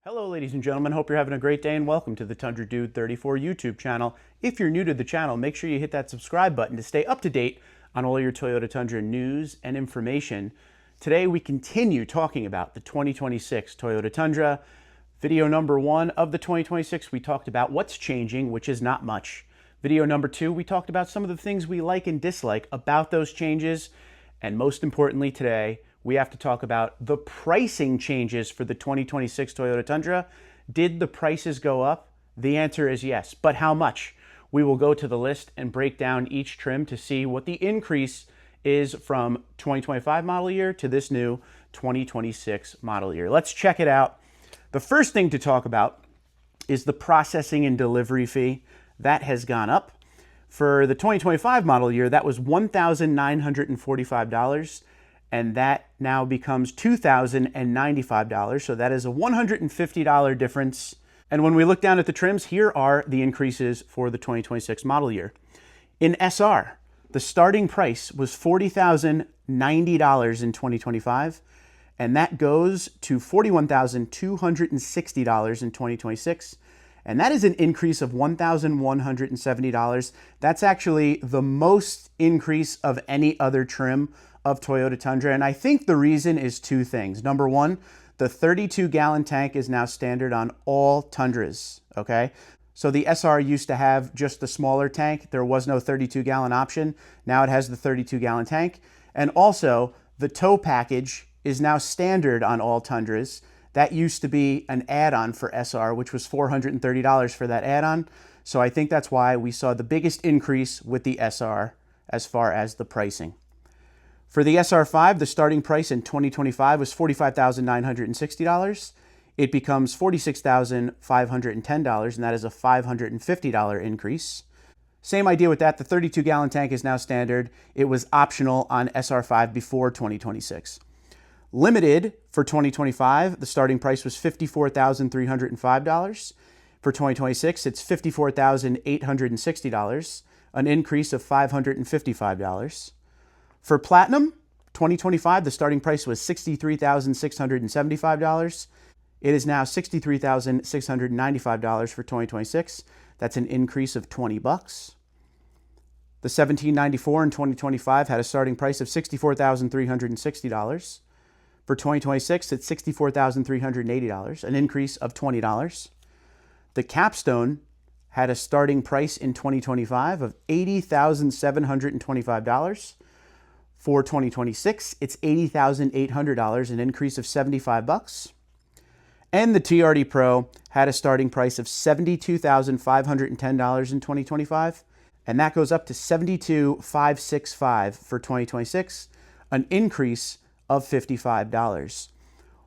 Hello ladies and gentlemen, hope you're having a great day and welcome to the Tundra Dude 34 YouTube channel. If you're new to the channel, make sure you hit that subscribe button to stay up to date on all your Toyota Tundra news and information. Today we continue talking about the 2026 Toyota Tundra. Video number 1 of the 2026, we talked about what's changing, which is not much. Video number 2, we talked about some of the things we like and dislike about those changes. And most importantly today, we have to talk about the pricing changes for the 2026 Toyota Tundra. Did the prices go up? The answer is yes, but how much? We will go to the list and break down each trim to see what the increase is from 2025 model year to this new 2026 model year. Let's check it out. The first thing to talk about is the processing and delivery fee. That has gone up. For the 2025 model year, that was $1,945. And that now becomes $2,095. So that is a $150 difference. And when we look down at the trims, here are the increases for the 2026 model year. In SR, the starting price was $40,090 in 2025, and that goes to $41,260 in 2026. And that is an increase of $1,170. That's actually the most increase of any other trim of Toyota Tundra. And I think the reason is two things. Number one, the 32-gallon tank is now standard on all Tundras, okay? So the SR used to have just the smaller tank. There was no 32-gallon option. Now it has the 32-gallon tank. And also, the tow package is now standard on all Tundras. That used to be an add-on for SR, which was $430 for that add-on. So I think that's why we saw the biggest increase with the SR as far as the pricing. For the SR5, the starting price in 2025 was $45,960. It becomes $46,510, and that is a $550 increase. Same idea with that. The 32-gallon tank is now standard. It was optional on SR5 before 2026. Limited for 2025, the starting price was $54,305. For 2026, it's $54,860, an increase of $555. For Platinum, 2025, the starting price was $63,675. It is now $63,695 for 2026. That's an increase of $20. The 1794 in 2025 had a starting price of $64,360. For 2026, it's $64,380, an increase of $20. The Capstone had a starting price in 2025 of $80,725. For 2026, it's $80,800, an increase of $75. And the TRD Pro had a starting price of $72,510 in 2025, and that goes up to $72,565 for 2026, an increase of $55.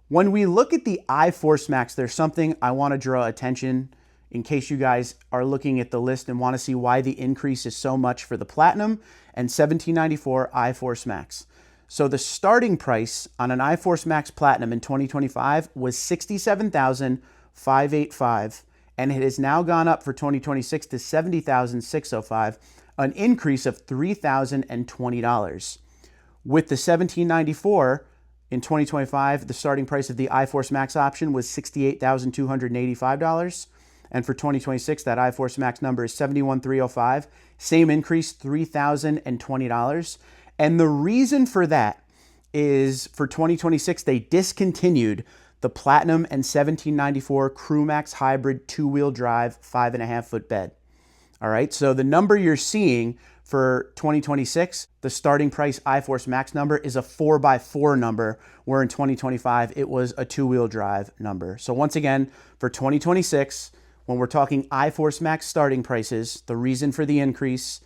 When we look at the iForce Max, there's something I want to draw attention in case you guys are looking at the list and want to see why the increase is so much for the Platinum and 1794 iForce Max. So the starting price on an iForce Max Platinum in 2025 was $67,585, and it has now gone up for 2026 to $70,605, an increase of $3,020. With the 1794 in 2025, the starting price of the iForce Max option was $68,285. And for 2026, that iForce Max number is $71,305. Same increase, $3,020. And the reason for that is for 2026, they discontinued the Platinum and 1794 CrewMax Hybrid two-wheel drive 5.5-foot bed. All right, so the number you're seeing for 2026, the starting price iForce Max number is a 4x4 number, where in 2025, it was a two-wheel drive number. So once again, for 2026, when we're talking iForce Max starting prices, the reason for the increase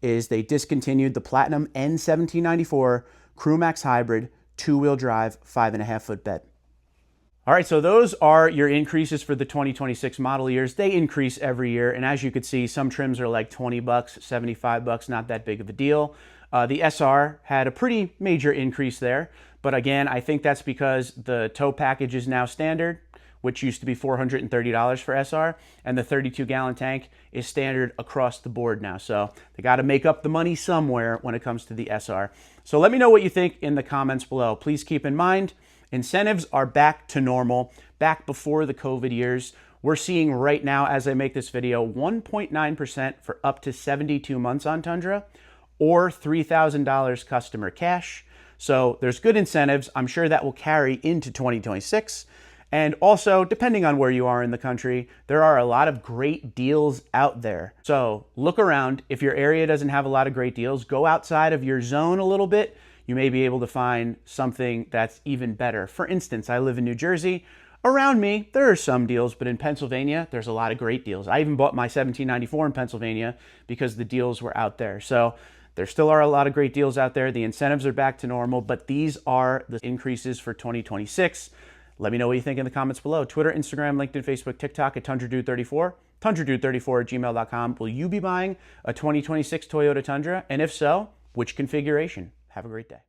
is they discontinued the Platinum N1794 CrewMax Hybrid two-wheel drive 5.5-foot bed. All right, so those are your increases for the 2026 model years. They increase every year, and as you could see, some trims are like $20, $75, not that big of a deal. The SR had a pretty major increase there, but again, I think that's because the tow package is now standard, which used to be $430 for SR, and the 32-gallon tank is standard across the board now. So they got to make up the money somewhere when it comes to the SR. So let me know what you think in the comments below. Please keep in mind, incentives are back to normal. back before the COVID years. We're seeing right now, as I make this video, 1.9% for up to 72 months on Tundra, or $3,000 customer cash. So there's good incentives. I'm sure that will carry into 2026. And also, depending on where you are in the country, there are a lot of great deals out there. So look around. If your area doesn't have a lot of great deals, go outside of your zone a little bit. You may be able to find something that's even better. For instance, I live in New Jersey. Around me, there are some deals, but in Pennsylvania, there's a lot of great deals. I even bought my 1794 in Pennsylvania because the deals were out there. So there still are a lot of great deals out there. The incentives are back to normal, but these are the increases for 2026. Let me know what you think in the comments below. Twitter, Instagram, LinkedIn, Facebook, TikTok at TundraDude34, TundraDude34 at gmail.com. Will you be buying a 2026 Toyota Tundra? And if so, which configuration? Have a great day.